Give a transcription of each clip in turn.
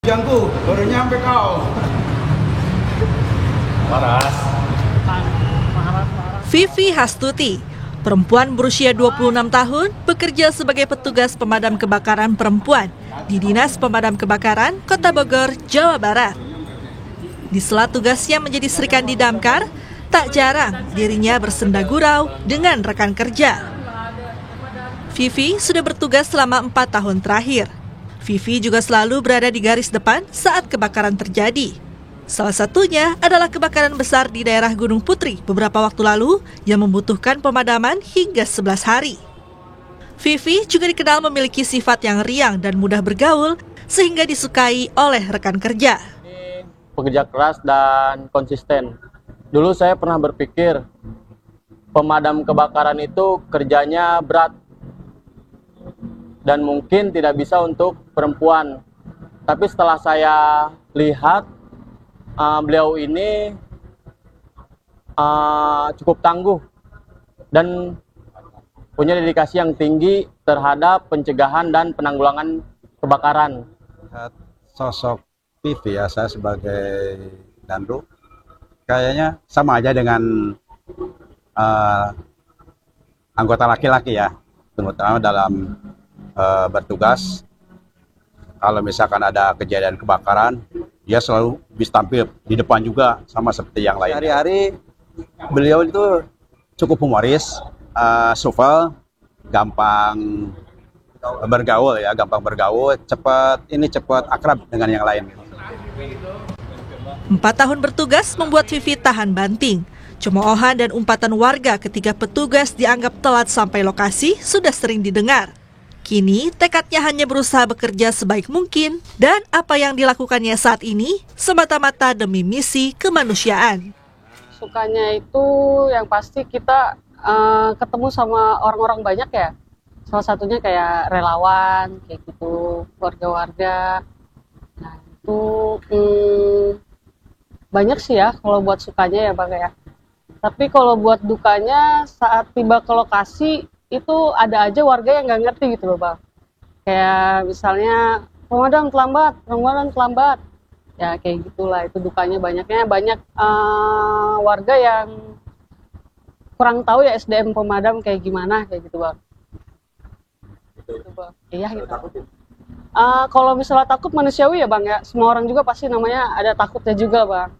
Jangku, baru nyampe kau. Waras. Vivi Hastuti, perempuan berusia 26 tahun, bekerja sebagai petugas pemadam kebakaran perempuan di Dinas Pemadam Kebakaran Kota Bogor, Jawa Barat. Di sela tugasnya menjadi Srikandi Damkar, tak jarang dirinya bersenda gurau dengan rekan kerja. Vivi sudah bertugas selama 4 tahun terakhir. Vivi juga selalu berada di garis depan saat kebakaran terjadi. Salah satunya adalah kebakaran besar di daerah Gunung Putri beberapa waktu lalu yang membutuhkan pemadaman hingga 11 hari. Vivi juga dikenal memiliki sifat yang riang dan mudah bergaul sehingga disukai oleh rekan kerja. Pekerja keras dan konsisten. Dulu saya pernah berpikir pemadam kebakaran itu kerjanya berat dan mungkin tidak bisa untuk perempuan. Tapi setelah saya lihat beliau ini cukup tangguh dan punya dedikasi yang tinggi terhadap pencegahan dan penanggulangan kebakaran. Sosok Vivi ya, saya sebagai dandu kayaknya sama aja dengan anggota laki-laki ya, terutama dalam bertugas. Kalau misalkan ada kejadian kebakaran, dia selalu bisa tampil di depan juga sama seperti yang lain. Hari-hari beliau itu cukup humoris, supel, gampang bergaul ya, cepat akrab dengan yang lain. 4 tahun bertugas membuat Vivi tahan banting. Cemoohan dan umpatan warga ketika petugas dianggap telat sampai lokasi sudah sering didengar. Kini tekadnya hanya berusaha bekerja sebaik mungkin dan apa yang dilakukannya saat ini semata-mata demi misi kemanusiaan. Sukanya itu yang pasti kita ketemu sama orang-orang banyak ya. Salah satunya kayak relawan, kayak gitu, warga-warga. Nah itu banyak sih ya kalau buat sukanya ya Bang ya. Tapi kalau buat dukanya saat tiba ke lokasi itu ada aja warga yang nggak ngerti gitu loh Bang. Kayak misalnya pemadam terlambat. Ya kayak gitulah, itu dukanya banyak warga yang kurang tahu ya SDM pemadam kayak gimana kayak gitu Bang. Gitu, Bang. Iya gitu. Kalau misalnya takut manusiawi ya Bang ya, semua orang juga pasti namanya ada takutnya juga Bang.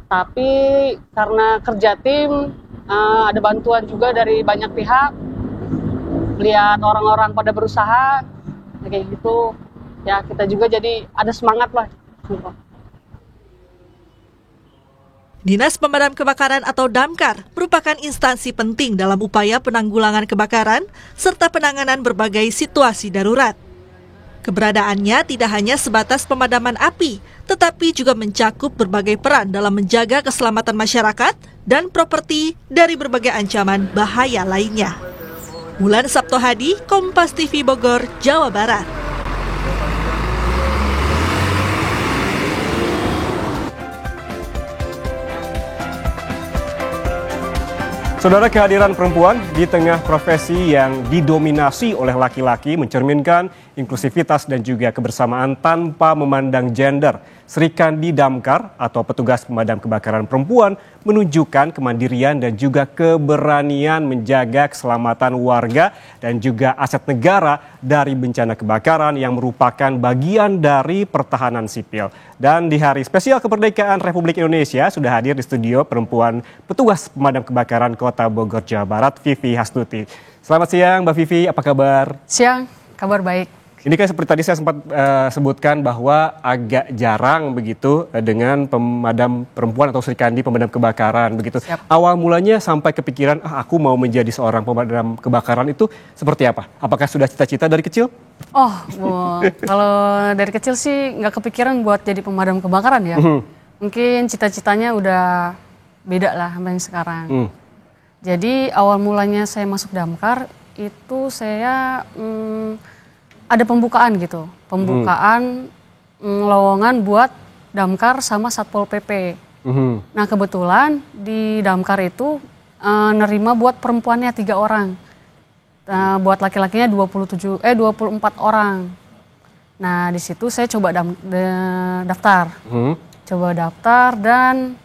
Tapi karena kerja tim, ada bantuan juga dari banyak pihak, lihat orang-orang pada berusaha, kayak gitu, ya kita juga jadi ada semangat lah. Dinas Pemadam Kebakaran atau Damkar merupakan instansi penting dalam upaya penanggulangan kebakaran serta penanganan berbagai situasi darurat. Keberadaannya tidak hanya sebatas pemadaman api, tetapi juga mencakup berbagai peran dalam menjaga keselamatan masyarakat dan properti dari berbagai ancaman bahaya lainnya. Wulan Sabto Hadi, Kompas TV Bogor, Jawa Barat. Saudara, kehadiran perempuan di tengah profesi yang didominasi oleh laki-laki mencerminkan inklusivitas dan juga kebersamaan tanpa memandang gender. Srikandi Damkar atau petugas pemadam kebakaran perempuan menunjukkan kemandirian dan juga keberanian menjaga keselamatan warga dan juga aset negara dari bencana kebakaran yang merupakan bagian dari pertahanan sipil. Dan di hari spesial kemerdekaan Republik Indonesia sudah hadir di studio perempuan petugas pemadam kebakaran Kota Bogor, Jawa Barat, Vivi Hastuti. Selamat siang Mbak Vivi, apa kabar? Siang, kabar baik. Ini kan seperti tadi saya sempat sebutkan bahwa agak jarang begitu dengan pemadam perempuan atau Srikandi pemadam kebakaran begitu. Siap. Awal mulanya sampai kepikiran aku mau menjadi seorang pemadam kebakaran itu seperti apa? Apakah sudah cita-cita dari kecil? Kalau dari kecil sih nggak kepikiran buat jadi pemadam kebakaran ya. Mungkin cita-citanya udah beda lah sampai sekarang. Jadi awal mulanya saya masuk Damkar itu saya ada pembukaan gitu, lowongan buat Damkar sama Satpol PP. Nah kebetulan di Damkar itu nerima buat perempuannya 3 orang, buat laki-lakinya 24 orang. Nah di situ saya coba daftar, coba daftar dan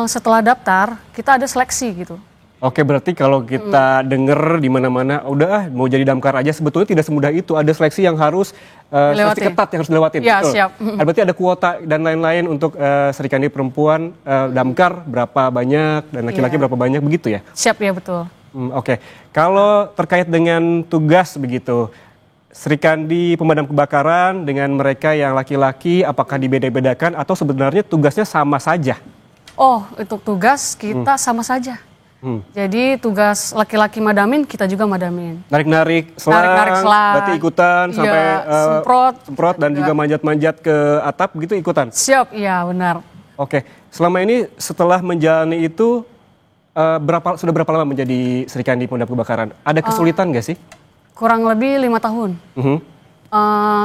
setelah daftar kita ada seleksi gitu. Oke, berarti kalau kita denger di mana-mana, udah mau jadi damkar aja, sebetulnya tidak semudah itu. Ada seleksi yang harus seleksi ketat yang harus dilewatin. Ya, betul. siap. Berarti ada kuota dan lain-lain untuk Serikandi perempuan damkar berapa banyak dan laki-laki berapa banyak begitu ya? Siap ya betul. Oke, kalau terkait dengan tugas begitu, Serikandi pemadam kebakaran dengan mereka yang laki-laki, apakah dibeda-bedakan atau sebenarnya tugasnya sama saja? Oh, untuk tugas kita sama saja. Jadi tugas laki-laki madamin, kita juga madamin. Narik-narik selang, Narik-narik selang. berarti ikutan sampai semprot dan juga manjat-manjat ke atap gitu ikutan? Siap, iya benar. Oke, selama ini setelah menjalani itu sudah berapa lama menjadi Serikandi pemadam kebakaran? Ada kesulitan nggak sih? Kurang lebih 5 tahun.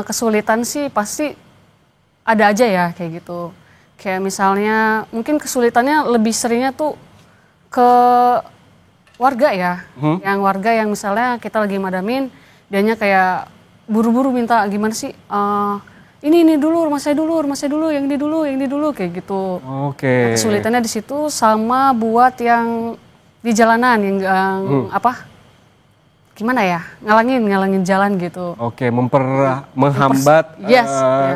Kesulitan sih pasti ada aja ya kayak gitu. Kayak misalnya mungkin kesulitannya lebih seringnya tuh ke warga ya. Yang warga yang misalnya kita lagi madamin, dianya kayak buru-buru minta gimana sih, ini dulu, rumah saya dulu, yang ini dulu kayak gitu. Oke. Nah, kesulitannya di situ sama buat yang di jalanan yang gimana ya, ngalangin jalan gitu. Oke, menghambat Yes,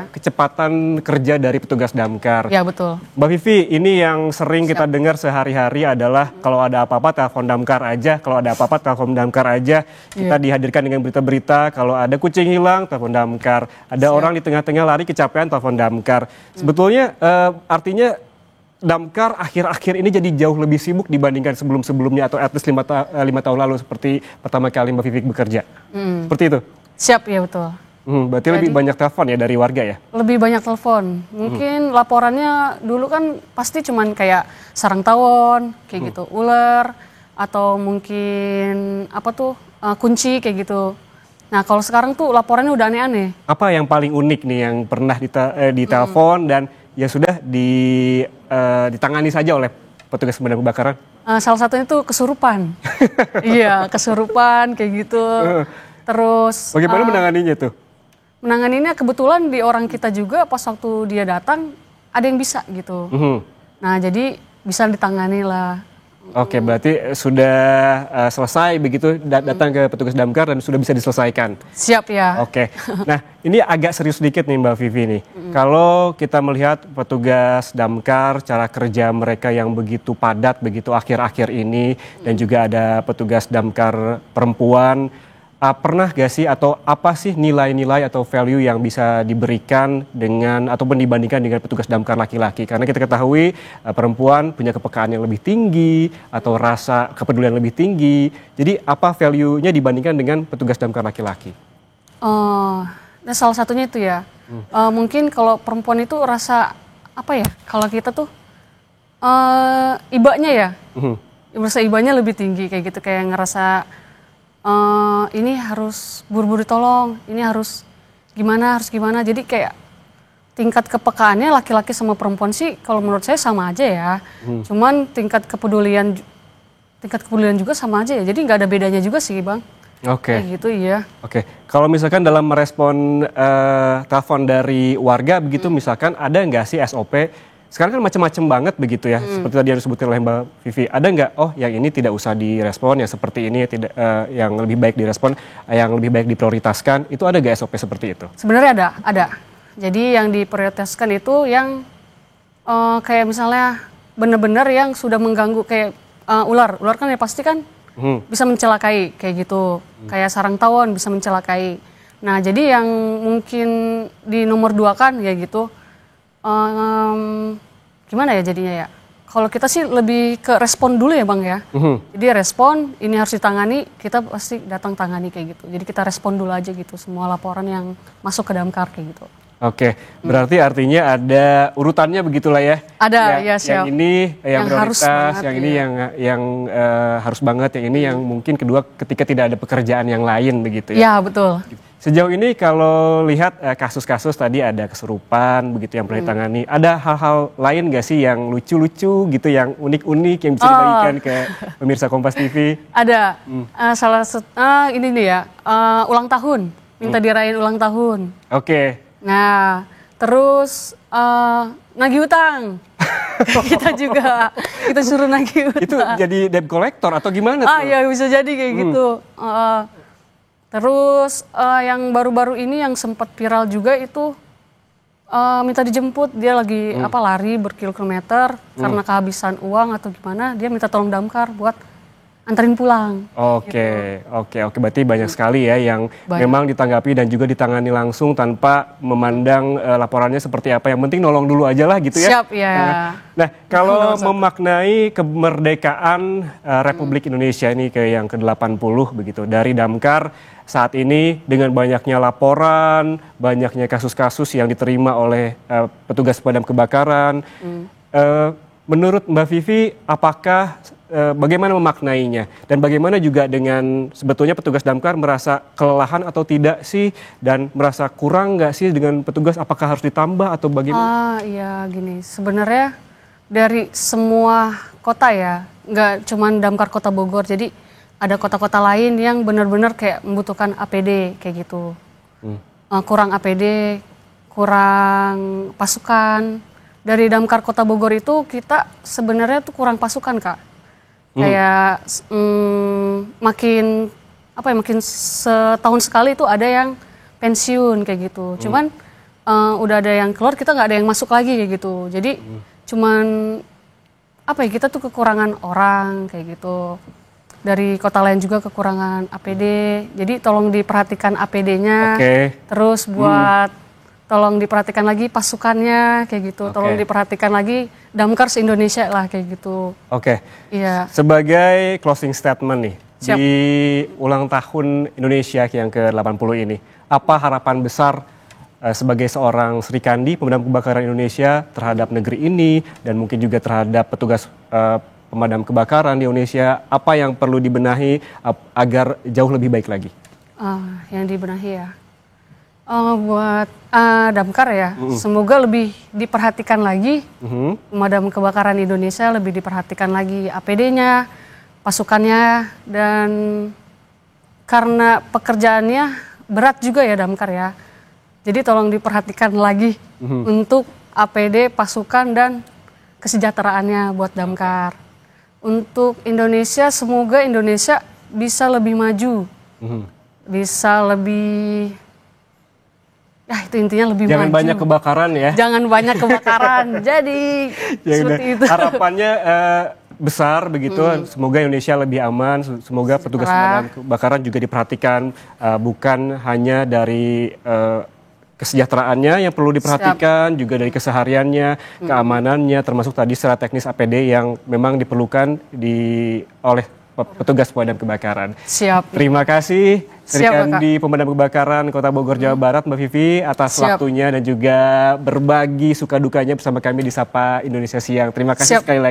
kecepatan kerja dari petugas damkar. Ya betul. Mbak Vivi, ini yang sering kita dengar sehari-hari adalah kalau ada apa-apa telepon damkar aja, kalau ada apa-apa telepon damkar aja. Kita dihadirkan dengan berita-berita, kalau ada kucing hilang telepon damkar, ada orang di tengah-tengah lari kecapean telepon damkar. Sebetulnya artinya damkar akhir-akhir ini jadi jauh lebih sibuk dibandingkan sebelum-sebelumnya atau at least 5 tahun lalu seperti pertama kali Mbak Vivi bekerja. Seperti itu? Siap, ya betul. Berarti lebih banyak telepon ya dari warga ya? Lebih banyak telepon. Mungkin laporannya dulu kan pasti cuman kayak sarang tawon, kayak gitu, ular, atau mungkin kunci kayak gitu. Nah kalau sekarang tuh laporannya udah aneh-aneh. Apa yang paling unik nih yang pernah ditelepon dan ya sudah ditangani saja oleh petugas pemadam kebakaran? Salah satunya tuh kesurupan. Iya, kesurupan kayak gitu. Terus bagaimana menanganinya tuh? Menanganinya kebetulan di orang kita juga pas waktu dia datang ada yang bisa gitu. Nah, jadi bisa ditangani lah. Oke, berarti sudah selesai begitu datang ke petugas damkar dan sudah bisa diselesaikan. Siap ya. Oke. Nah, ini agak serius sedikit nih Mbak Vivi nih. Kalau kita melihat petugas damkar, cara kerja mereka yang begitu padat begitu akhir-akhir ini dan juga ada petugas damkar perempuan, pernah gak sih atau apa sih nilai-nilai atau value yang bisa diberikan dengan ataupun dibandingkan dengan petugas damkar laki-laki? Karena kita ketahui perempuan punya kepekaan yang lebih tinggi atau rasa kepedulian lebih tinggi. Jadi apa value-nya dibandingkan dengan petugas damkar laki-laki? Nah salah satunya itu ya. Mungkin kalau perempuan itu rasa apa ya? Kalau kita tuh ibanya ya. Rasa ibanya lebih tinggi kayak gitu, kayak ngerasa ini harus buru-buru tolong, ini harus gimana. Jadi kayak tingkat kepekaannya laki-laki sama perempuan sih kalau menurut saya sama aja ya. Cuman tingkat kepedulian juga sama aja ya. Jadi nggak ada bedanya juga sih Bang. Oke. Kayak gitu iya. Oke. Kalau misalkan dalam merespon telepon dari warga begitu misalkan ada nggak sih SOP? Sekarang kan macam-macam banget begitu ya, seperti tadi yang disebutkan oleh Mbak Vivi. Ada nggak, yang ini tidak usah direspon, yang seperti ini tidak, yang lebih baik direspon, yang lebih baik diprioritaskan, itu ada nggak SOP seperti itu? Sebenarnya ada. Jadi yang diprioritaskan itu yang kayak misalnya benar-benar yang sudah mengganggu kayak ular kan ya pasti kan bisa mencelakai kayak gitu, kayak sarang tawon bisa mencelakai. Nah jadi yang mungkin di nomor 2 kan ya gitu. Gimana ya jadinya ya? Kalau kita sih lebih ke respon dulu ya Bang ya. Jadi respon, ini harus ditangani, kita pasti datang tangani kayak gitu. Jadi kita respon dulu aja gitu semua laporan yang masuk ke damkar kayak gitu. Oke, berarti artinya ada urutannya begitulah ya. Ada, ya siap. Yang ini yang prioritas, banget, yang ini yang harus banget, yang ini yang mungkin kedua ketika tidak ada pekerjaan yang lain begitu ya. Ya betul. Sejauh ini kalau lihat kasus-kasus tadi ada kesurupan begitu yang pernah ditangani, ada hal-hal lain gak sih yang lucu-lucu gitu, yang unik-unik yang bisa dibagikan ke pemirsa Kompas TV? Ada, ini nih ya, ulang tahun. minta dirayain ulang tahun. Oke. Nah, terus nagih utang. Kita juga, kita suruh nagih utang. Itu jadi debt collector atau gimana tuh? Ya bisa jadi kayak gitu. Terus yang baru-baru ini yang sempat viral juga itu minta dijemput, dia lagi lari berkilometer karena kehabisan uang atau gimana, dia minta tolong damkar buat anterin pulang. Oke, berarti banyak sekali ya yang memang ditanggapi dan juga ditangani langsung tanpa memandang laporannya seperti apa. Yang penting nolong dulu aja lah gitu ya. Siap ya. Nah, kalau memaknai kemerdekaan Republik Indonesia ini ke yang ke-80 begitu dari Damkar saat ini dengan banyaknya laporan, banyaknya kasus-kasus yang diterima oleh petugas pemadam kebakaran. Menurut Mbak Vivi, apakah bagaimana memaknainya dan bagaimana juga dengan sebetulnya petugas damkar merasa kelelahan atau tidak sih dan merasa kurang nggak sih dengan petugas, apakah harus ditambah atau bagaimana? Iya gini, sebenarnya dari semua kota ya, nggak cuman damkar Kota Bogor, jadi ada kota-kota lain yang benar-benar kayak membutuhkan APD kayak gitu, kurang APD, kurang pasukan. Dari damkar Kota Bogor itu kita sebenarnya tuh kurang pasukan Kak. Kayak makin setahun sekali itu ada yang pensiun kayak gitu. Cuman udah ada yang keluar, kita nggak ada yang masuk lagi kayak gitu. Jadi cuman kita tuh kekurangan orang kayak gitu. Dari kota lain juga kekurangan APD. Jadi tolong diperhatikan APD-nya. Terus buat tolong diperhatikan lagi pasukannya kayak gitu. Tolong diperhatikan lagi damkar se-Indonesia lah kayak gitu. Iya. Sebagai closing statement nih, di ulang tahun Indonesia yang ke-80 ini, apa harapan besar sebagai seorang Sri Kandi, pemadam kebakaran Indonesia terhadap negeri ini dan mungkin juga terhadap petugas pemadam kebakaran di Indonesia, apa yang perlu dibenahi agar jauh lebih baik lagi? Yang dibenahi ya. Buat damkar ya, semoga lebih diperhatikan lagi, pemadam kebakaran Indonesia lebih diperhatikan lagi APD-nya, pasukannya, dan karena pekerjaannya berat juga ya damkar ya, jadi tolong diperhatikan lagi untuk APD, pasukan, dan kesejahteraannya buat damkar. Untuk Indonesia, semoga Indonesia bisa lebih maju, bisa lebih... itu intinya lebih Jangan maju. banyak kebakaran ya. Jangan banyak kebakaran. Jadi seperti itu. Harapannya besar begitu. Semoga Indonesia lebih aman. Semoga petugas pemadam kebakaran juga diperhatikan, bukan hanya dari kesejahteraannya yang perlu diperhatikan, juga dari kesehariannya, keamanannya, termasuk tadi secara teknis APD yang memang diperlukan oleh petugas pemadam kebakaran. Siap. Terima kasih Sri Kandi, pemadam kebakaran Kota Bogor, Jawa Barat, Mbak Vivi, atas waktunya dan juga berbagi suka dukanya bersama kami di Sapa Indonesia Siang. Terima kasih sekali lagi.